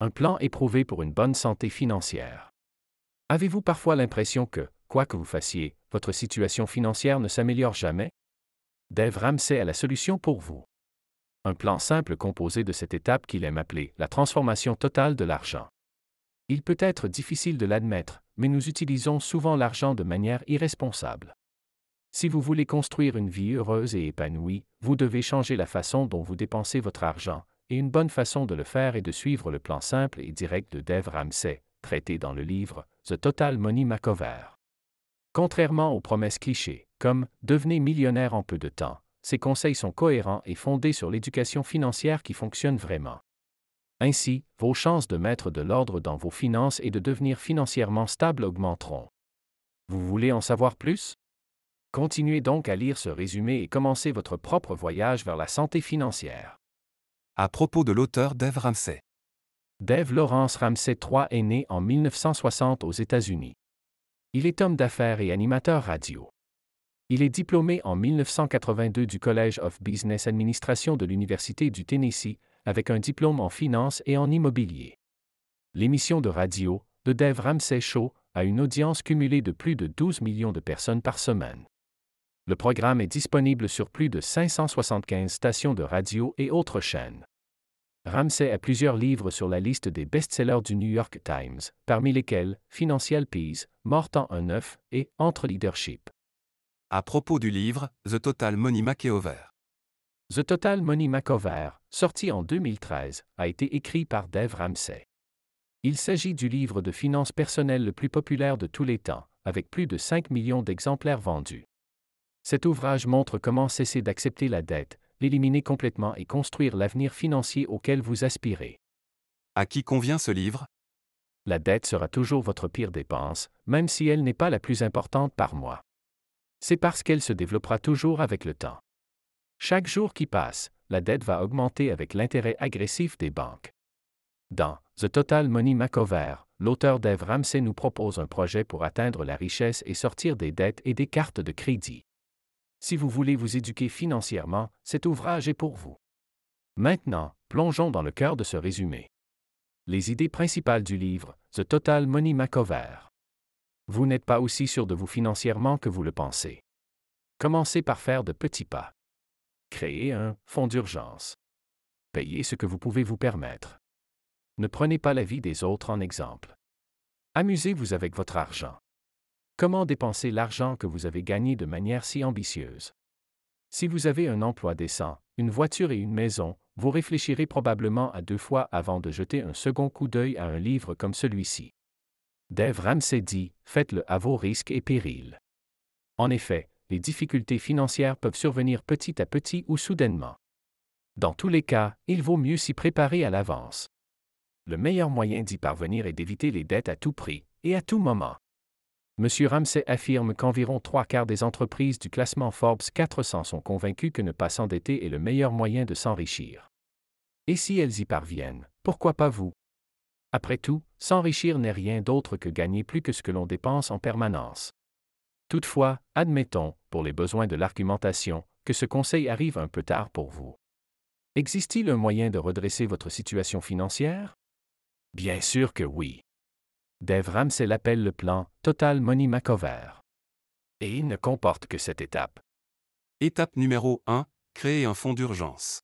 Un plan éprouvé pour une bonne santé financière. Avez-vous parfois l'impression que, quoi que vous fassiez, votre situation financière ne s'améliore jamais? Dave Ramsey a la solution pour vous. Un plan simple composé de cette étape qu'il aime appeler la transformation totale de l'argent. Il peut être difficile de l'admettre, mais nous utilisons souvent l'argent de manière irresponsable. Si vous voulez construire une vie heureuse et épanouie, vous devez changer la façon dont vous dépensez votre argent, et une bonne façon de le faire est de suivre le plan simple et direct de Dave Ramsey, traité dans le livre The Total Money Makeover. Contrairement aux promesses clichés, comme « devenez millionnaire en peu de temps », ces conseils sont cohérents et fondés sur l'éducation financière qui fonctionne vraiment. Ainsi, vos chances de mettre de l'ordre dans vos finances et de devenir financièrement stable augmenteront. Vous voulez en savoir plus? Continuez donc à lire ce résumé et commencez votre propre voyage vers la santé financière. À propos de l'auteur Dave Ramsey. Dave Lawrence Ramsey III est né en 1960 aux États-Unis. Il est homme d'affaires et animateur radio. Il est diplômé en 1982 du College of Business Administration de l'Université du Tennessee, avec un diplôme en finance et en immobilier. L'émission de radio, The Dave Ramsey Show, a une audience cumulée de plus de 12 millions de personnes par semaine. Le programme est disponible sur plus de 575 stations de radio et autres chaînes. Ramsey a plusieurs livres sur la liste des best-sellers du New York Times, parmi lesquels Financial Peace, Mortant un œuf et Entre Leadership. À propos du livre The Total Money Makeover. The Total Money Makeover, sorti en 2013, a été écrit par Dave Ramsey. Il s'agit du livre de finances personnelles le plus populaire de tous les temps, avec plus de 5 millions d'exemplaires vendus. Cet ouvrage montre comment cesser d'accepter la dette, l'éliminer complètement et construire l'avenir financier auquel vous aspirez. À qui convient ce livre? La dette sera toujours votre pire dépense, même si elle n'est pas la plus importante par mois. C'est parce qu'elle se développera toujours avec le temps. Chaque jour qui passe, la dette va augmenter avec l'intérêt agressif des banques. Dans The Total Money Makeover, l'auteur Dave Ramsey nous propose un projet pour atteindre la richesse et sortir des dettes et des cartes de crédit. Si vous voulez vous éduquer financièrement, cet ouvrage est pour vous. Maintenant, plongeons dans le cœur de ce résumé. Les idées principales du livre, The Total Money Makeover. Vous n'êtes pas aussi sûr de vous financièrement que vous le pensez. Commencez par faire de petits pas. Créez un fonds d'urgence. Payez ce que vous pouvez vous permettre. Ne prenez pas la vie des autres en exemple. Amusez-vous avec votre argent. Comment dépenser l'argent que vous avez gagné de manière si ambitieuse? Si vous avez un emploi décent, une voiture et une maison, vous réfléchirez probablement à 2 fois avant de jeter un second coup d'œil à un livre comme celui-ci. Dave Ramsey dit « Faites-le à vos risques et périls ». En effet, les difficultés financières peuvent survenir petit à petit ou soudainement. Dans tous les cas, il vaut mieux s'y préparer à l'avance. Le meilleur moyen d'y parvenir est d'éviter les dettes à tout prix et à tout moment. M. Ramsey affirme qu'environ 3/4 des entreprises du classement Forbes 400 sont convaincues que ne pas s'endetter est le meilleur moyen de s'enrichir. Et si elles y parviennent, pourquoi pas vous? Après tout, s'enrichir n'est rien d'autre que gagner plus que ce que l'on dépense en permanence. Toutefois, admettons, pour les besoins de l'argumentation, que ce conseil arrive un peu tard pour vous. Existe-t-il un moyen de redresser votre situation financière? Bien sûr que oui. Dave Ramsey l'appelle le plan Total Money Makeover. Et il ne comporte que cette étape. Étape numéro 1, créer un fonds d'urgence.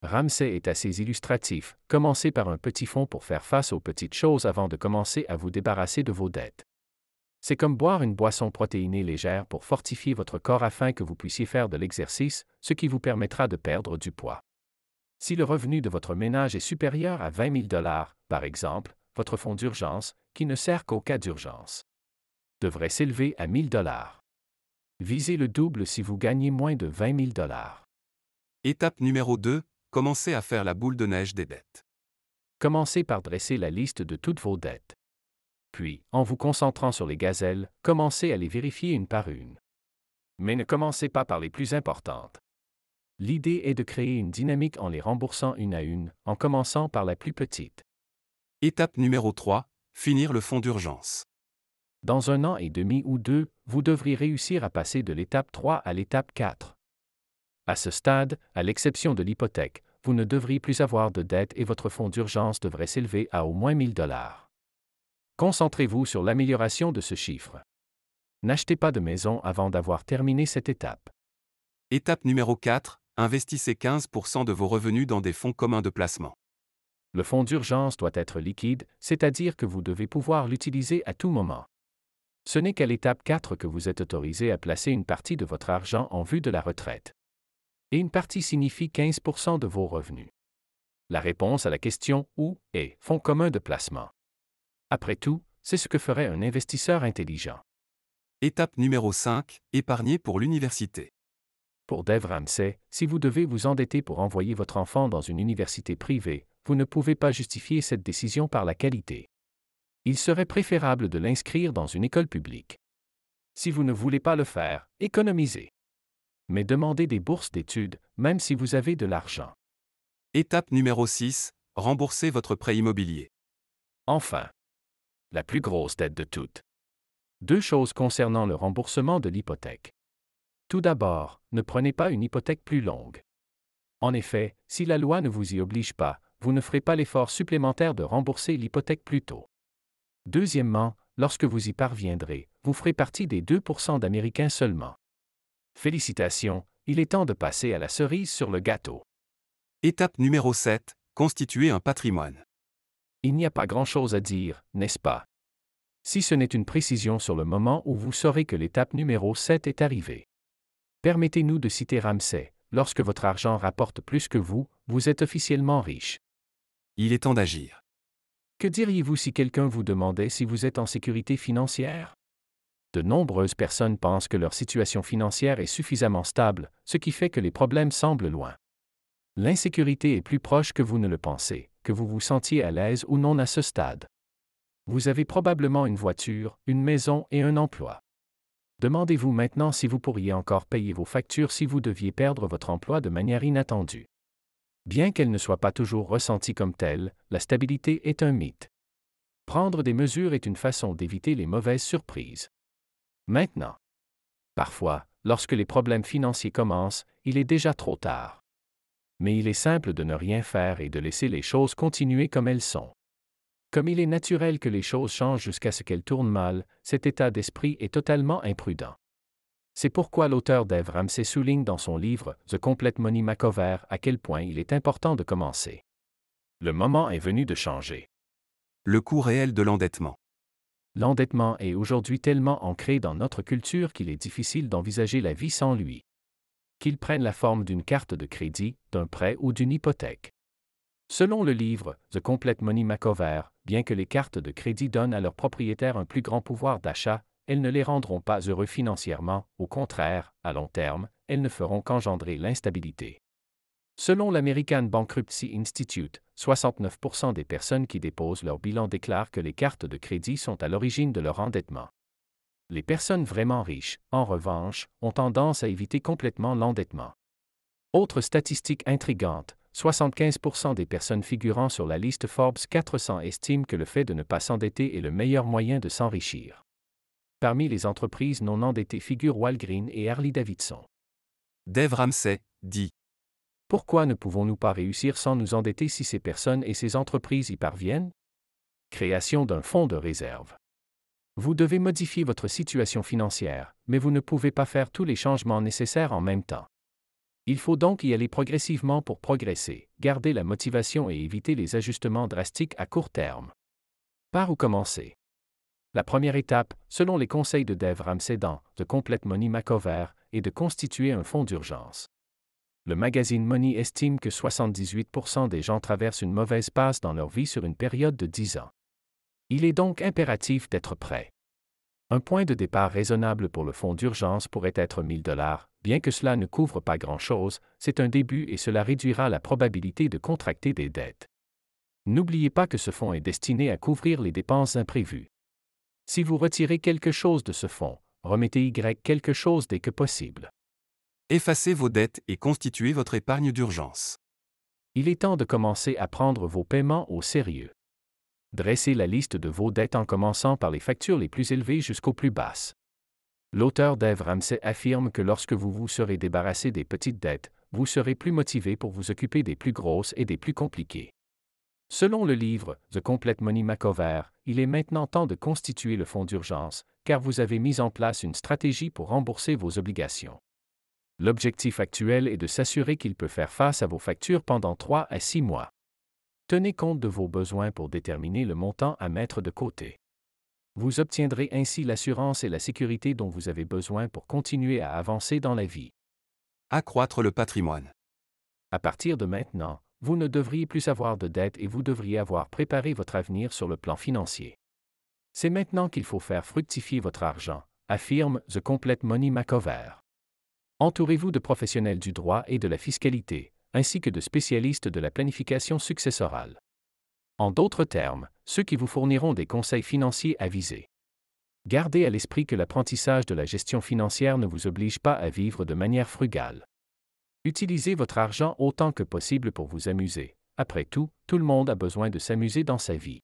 Ramsey est assez illustratif. Commencez par un petit fonds pour faire face aux petites choses avant de commencer à vous débarrasser de vos dettes. C'est comme boire une boisson protéinée légère pour fortifier votre corps afin que vous puissiez faire de l'exercice, ce qui vous permettra de perdre du poids. Si le revenu de votre ménage est supérieur à 20 000 $, par exemple, votre fonds d'urgence, qui ne sert qu'au cas d'urgence, devrait s'élever à 1 000 $. Visez le double si vous gagnez moins de 20 000 $. Étape numéro 2, commencez à faire la boule de neige des dettes. Commencez par dresser la liste de toutes vos dettes. Puis, en vous concentrant sur les gazelles, commencez à les vérifier une par une. Mais ne commencez pas par les plus importantes. L'idée est de créer une dynamique en les remboursant une à une, en commençant par la plus petite. Étape numéro 3, finir le fonds d'urgence. Dans 1 an et demi ou 2, vous devriez réussir à passer de l'étape 3 à l'étape 4. À ce stade, à l'exception de l'hypothèque, vous ne devriez plus avoir de dette et votre fonds d'urgence devrait s'élever à au moins 1 000 $. Concentrez-vous sur l'amélioration de ce chiffre. N'achetez pas de maison avant d'avoir terminé cette étape. Étape numéro 4, investissez 15% de vos revenus dans des fonds communs de placement. Le fonds d'urgence doit être liquide, c'est-à-dire que vous devez pouvoir l'utiliser à tout moment. Ce n'est qu'à l'étape 4 que vous êtes autorisé à placer une partie de votre argent en vue de la retraite. Et une partie signifie 15% de vos revenus. La réponse à la question « où » est « fonds communs de placement ». Après tout, c'est ce que ferait un investisseur intelligent. Étape numéro 5, épargner pour l'université. Pour Dave Ramsey, si vous devez vous endetter pour envoyer votre enfant dans une université privée, vous ne pouvez pas justifier cette décision par la qualité. Il serait préférable de l'inscrire dans une école publique. Si vous ne voulez pas le faire, économisez. Mais demandez des bourses d'études, même si vous avez de l'argent. Étape numéro 6, remboursez votre prêt immobilier. Enfin, la plus grosse dette de toutes. 2 choses concernant le remboursement de l'hypothèque. Tout d'abord, ne prenez pas une hypothèque plus longue. En effet, si la loi ne vous y oblige pas, vous ne ferez pas l'effort supplémentaire de rembourser l'hypothèque plus tôt. Deuxièmement, lorsque vous y parviendrez, vous ferez partie des 2% d'Américains seulement. Félicitations, il est temps de passer à la cerise sur le gâteau. Étape numéro 7, constituer un patrimoine. Il n'y a pas grand-chose à dire, n'est-ce pas? Si ce n'est une précision sur le moment où vous saurez que l'étape numéro 7 est arrivée. Permettez-nous de citer Ramsey, lorsque votre argent rapporte plus que vous, vous êtes officiellement riche. Il est temps d'agir. Que diriez-vous si quelqu'un vous demandait si vous êtes en sécurité financière? De nombreuses personnes pensent que leur situation financière est suffisamment stable, ce qui fait que les problèmes semblent loin. L'insécurité est plus proche que vous ne le pensez, que vous vous sentiez à l'aise ou non à ce stade. Vous avez probablement une voiture, une maison et un emploi. Demandez-vous maintenant si vous pourriez encore payer vos factures si vous deviez perdre votre emploi de manière inattendue. Bien qu'elle ne soit pas toujours ressentie comme telle, la stabilité est un mythe. Prendre des mesures est une façon d'éviter les mauvaises surprises. Maintenant. Parfois, lorsque les problèmes financiers commencent, il est déjà trop tard. Mais il est simple de ne rien faire et de laisser les choses continuer comme elles sont. Comme il est naturel que les choses changent jusqu'à ce qu'elles tournent mal, cet état d'esprit est totalement imprudent. C'est pourquoi l'auteur Dave Ramsey souligne dans son livre The Complete Money Makeover à quel point il est important de commencer. Le moment est venu de changer. Le coût réel de l'endettement. L'endettement est aujourd'hui tellement ancré dans notre culture qu'il est difficile d'envisager la vie sans lui. Qu'il prenne la forme d'une carte de crédit, d'un prêt ou d'une hypothèque. Selon le livre The Complete Money Makeover, bien que les cartes de crédit donnent à leurs propriétaires un plus grand pouvoir d'achat, elles ne les rendront pas heureux financièrement, au contraire, à long terme, elles ne feront qu'engendrer l'instabilité. Selon l'American Bankruptcy Institute, 69% des personnes qui déposent leur bilan déclarent que les cartes de crédit sont à l'origine de leur endettement. Les personnes vraiment riches, en revanche, ont tendance à éviter complètement l'endettement. Autre statistique intrigante, 75% des personnes figurant sur la liste Forbes 400 estiment que le fait de ne pas s'endetter est le meilleur moyen de s'enrichir. Parmi les entreprises non endettées figurent Walgreens et Harley-Davidson. Dave Ramsey dit. Pourquoi ne pouvons-nous pas réussir sans nous endetter si ces personnes et ces entreprises y parviennent? Création d'un fonds de réserve. Vous devez modifier votre situation financière, mais vous ne pouvez pas faire tous les changements nécessaires en même temps. Il faut donc y aller progressivement pour progresser, garder la motivation et éviter les ajustements drastiques à court terme. Par où commencer? La première étape, selon les conseils de Dave Ramsey dans The Complete Money Makeover, est de constituer un fonds d'urgence. Le magazine Money estime que 78% des gens traversent une mauvaise passe dans leur vie sur une période de 10 ans. Il est donc impératif d'être prêt. Un point de départ raisonnable pour le fonds d'urgence pourrait être 1 000 $, bien que cela ne couvre pas grand-chose, c'est un début et cela réduira la probabilité de contracter des dettes. N'oubliez pas que ce fonds est destiné à couvrir les dépenses imprévues. Si vous retirez quelque chose de ce fonds, remettez quelque chose dès que possible. Effacez vos dettes et constituez votre épargne d'urgence. Il est temps de commencer à prendre vos paiements au sérieux. Dressez la liste de vos dettes en commençant par les factures les plus élevées jusqu'aux plus basses. L'auteur Dave Ramsey affirme que lorsque vous vous serez débarrassé des petites dettes, vous serez plus motivé pour vous occuper des plus grosses et des plus compliquées. Selon le livre The Complete Money Makeover, il est maintenant temps de constituer le fonds d'urgence, car vous avez mis en place une stratégie pour rembourser vos obligations. L'objectif actuel est de s'assurer qu'il peut faire face à vos factures pendant 3 à 6 mois. Tenez compte de vos besoins pour déterminer le montant à mettre de côté. Vous obtiendrez ainsi l'assurance et la sécurité dont vous avez besoin pour continuer à avancer dans la vie. Accroître le patrimoine. À partir de maintenant, vous ne devriez plus avoir de dettes et vous devriez avoir préparé votre avenir sur le plan financier. C'est maintenant qu'il faut faire fructifier votre argent, affirme The Complete Money Makeover. Entourez-vous de professionnels du droit et de la fiscalité, ainsi que de spécialistes de la planification successorale. En d'autres termes, ceux qui vous fourniront des conseils financiers avisés. Gardez à l'esprit que l'apprentissage de la gestion financière ne vous oblige pas à vivre de manière frugale. Utilisez votre argent autant que possible pour vous amuser. Après tout le monde a besoin de s'amuser dans sa vie.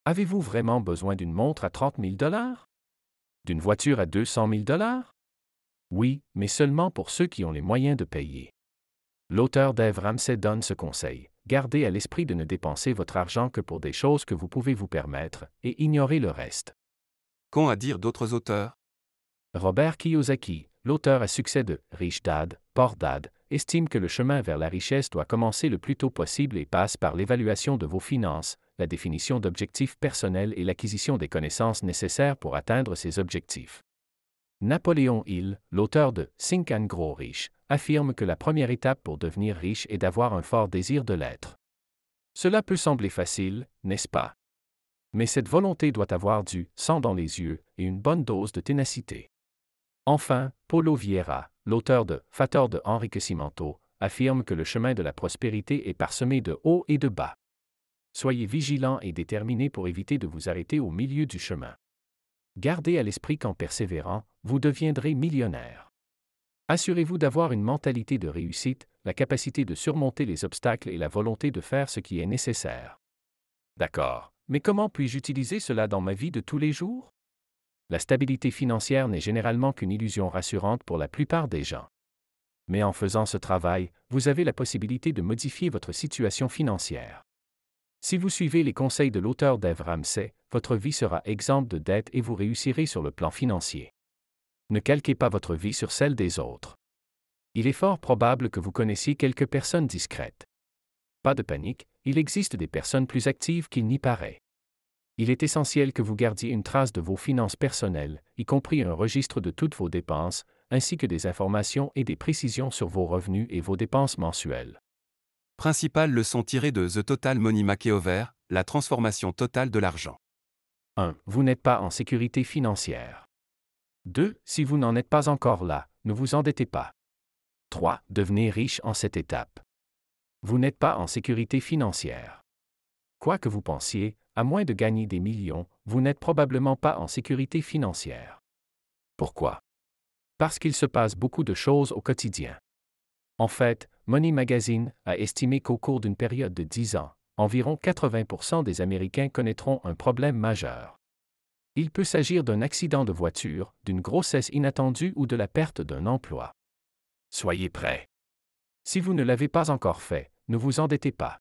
Avez-vous vraiment besoin d'une montre à 30 000 $? D'une voiture à 200 000 $? Oui, mais seulement pour ceux qui ont les moyens de payer. L'auteur Dave Ramsey donne ce conseil. Gardez à l'esprit de ne dépenser votre argent que pour des choses que vous pouvez vous permettre, et ignorez le reste. Qu'ont à dire d'autres auteurs? Robert Kiyosaki, l'auteur à succès de Rich Dad, Poor Dad, estime que le chemin vers la richesse doit commencer le plus tôt possible et passe par l'évaluation de vos finances, la définition d'objectifs personnels et l'acquisition des connaissances nécessaires pour atteindre ces objectifs. Napoléon Hill, l'auteur de Think and Grow Rich, affirme que la première étape pour devenir riche est d'avoir un fort désir de l'être. Cela peut sembler facile, n'est-ce pas? Mais cette volonté doit avoir du sang dans les yeux et une bonne dose de ténacité. Enfin, Paulo Vieira, l'auteur de Fator de Enrique Cimento, affirme que le chemin de la prospérité est parsemé de hauts et de bas. Soyez vigilants et déterminés pour éviter de vous arrêter au milieu du chemin. Gardez à l'esprit qu'en persévérant, vous deviendrez millionnaire. Assurez-vous d'avoir une mentalité de réussite, la capacité de surmonter les obstacles et la volonté de faire ce qui est nécessaire. D'accord, mais comment puis-je utiliser cela dans ma vie de tous les jours? La stabilité financière n'est généralement qu'une illusion rassurante pour la plupart des gens. Mais en faisant ce travail, vous avez la possibilité de modifier votre situation financière. Si vous suivez les conseils de l'auteur Dave Ramsey, votre vie sera exempte de dettes et vous réussirez sur le plan financier. Ne calquez pas votre vie sur celle des autres. Il est fort probable que vous connaissiez quelques personnes discrètes. Pas de panique, il existe des personnes plus actives qu'il n'y paraît. Il est essentiel que vous gardiez une trace de vos finances personnelles, y compris un registre de toutes vos dépenses, ainsi que des informations et des précisions sur vos revenus et vos dépenses mensuelles. Principale leçon tirée de The Total Money Makeover, la transformation totale de l'argent. 1. Vous n'êtes pas en sécurité financière. 2. Si vous n'en êtes pas encore là, ne vous endettez pas. 3. Devenez riche en cette étape. Vous n'êtes pas en sécurité financière. Quoi que vous pensiez, à moins de gagner des millions, vous n'êtes probablement pas en sécurité financière. Pourquoi? Parce qu'il se passe beaucoup de choses au quotidien. En fait, Money Magazine a estimé qu'au cours d'une période de 10 ans, environ 80% des Américains connaîtront un problème majeur. Il peut s'agir d'un accident de voiture, d'une grossesse inattendue ou de la perte d'un emploi. Soyez prêts. Si vous ne l'avez pas encore fait, ne vous endettez pas.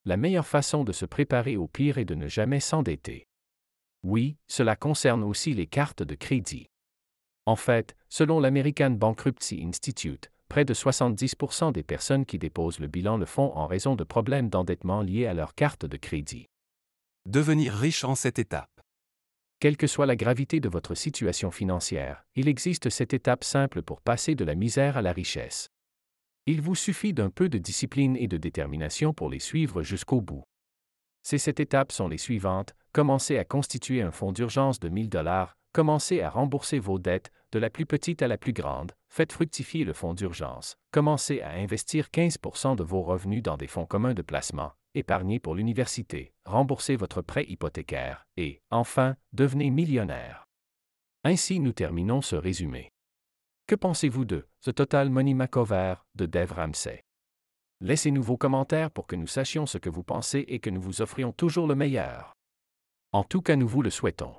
La meilleure façon de se préparer au pire est de ne jamais s'endetter. Oui, cela concerne aussi les cartes de crédit. En fait, selon l'American Bankruptcy Institute, près de 70% des personnes qui déposent le bilan le font en raison de problèmes d'endettement liés à leur carte de crédit. Devenir riche en cette étape. Quelle que soit la gravité de votre situation financière, il existe cette étape simple pour passer de la misère à la richesse. Il vous suffit d'un peu de discipline et de détermination pour les suivre jusqu'au bout. Cette étapes sont les suivantes: commencez à constituer un fonds d'urgence de 1 000 $, commencez à rembourser vos dettes, de la plus petite à la plus grande, faites fructifier le fonds d'urgence, commencez à investir 15% de vos revenus dans des fonds communs de placement, épargnez pour l'université, remboursez votre prêt hypothécaire, et, enfin, devenez millionnaire. Ainsi nous terminons ce résumé. Que pensez-vous de The Total Money Makeover de Dave Ramsey? Laissez-nous vos commentaires pour que nous sachions ce que vous pensez et que nous vous offrions toujours le meilleur. En tout cas, nous vous le souhaitons.